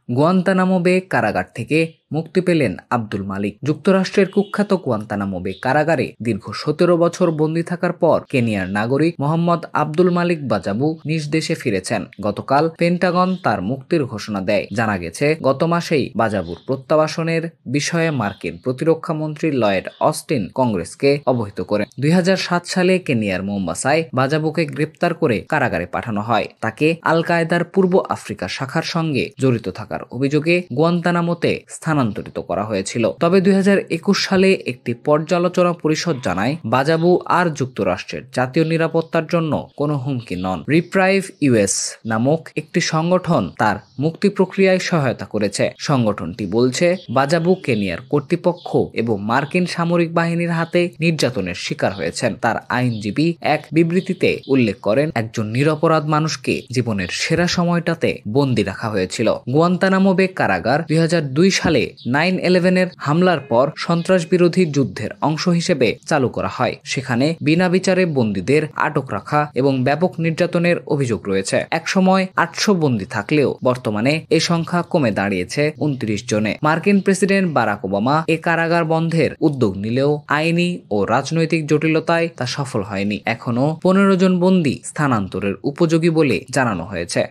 Guantanamo বে কারাগার থেকে মুক্তি পেলেন আব্দুল মালিক। যুক্তরাষ্ট্রের কুখ্যাত গুয়ান্তানামো বে কারাগারে দীর্ঘ 17 বছর বন্দী থাকার পর কেনিয়ার নাগরিক মোহাম্মদ আব্দুল মালিক বাজাবু নিজ দেশে ফিরেছেন। গতকাল পেন্টাগন তার মুক্তির ঘোষণা দেয়। জানা গেছে, গত মাসেই বাজাবুর প্রত্যাবাসনের বিষয়ে মার্কিন প্রতিরক্ষা মন্ত্রী লয়েড অস্টিন কংগ্রেসকে অবহিত করেন। 2007 সালে কেনিয়ার মোম্বাসায় বাজাবুকে গ্রেপ্তার করে কারাগারে পাঠানো হয়। তাকে আল কায়েদার পূর্ব আফ্রিকা শাখার সঙ্গে জড়িত থাকার অভিযোগে গুয়ান্তানামোতে স্থানান্তরিত করা হয়েছিল। তবে 2021 সালে একটি পর্যালোচনা পরিষদ জানায়, বাজাবু আর যুক্তরাষ্ট্রের জাতীয় নিরাপত্তার জন্য কোনো হুমকি নন। রিপ্রাইভ ইউএস নামক একটি সংগঠন তার মুক্তি প্রক্রিয়ায় সহায়তা করেছে। সংগঠনটি বলছে, বাজাবু কেনিয়ার কর্তৃপক্ষ এবং মার্কিন সামরিক বাহিনীর হাতে নির্যাতনের শিকার হয়েছেন। তার আইনজীবী এক বিবৃতিতে উল্লেখ করেন, একজন নিরপরাধ মানুষকে জীবনের সেরা সময়টাতে বন্দী রাখা হয়েছিল। গুয়ান্তানামো বে কারাগার 2002 সালে 9/11-এর হামলার পর সন্ত্রাস বিরোধী যুদ্ধের অংশ হিসেবে চালু করা হয়। সেখানে বিনা বিচারে বন্দীদের আটক রাখা এবং ব্যাপক নির্যাতনের অভিযোগ রয়েছে। একসময় 800 বন্দী থাকলেও বর্তমানে এই সংখ্যা কমে দাঁড়িয়েছে 29 জনে। মার্কিন প্রেসিডেন্ট বারাক ওবামা এ কারাগার বন্ধের উদ্যোগ নিলেও আইনি ও রাজনৈতিক জটিলতায় তা সফল হয়নি। এখনো 15 জন বন্দী স্থানান্তরের উপযোগী বলে জানানো হয়েছে।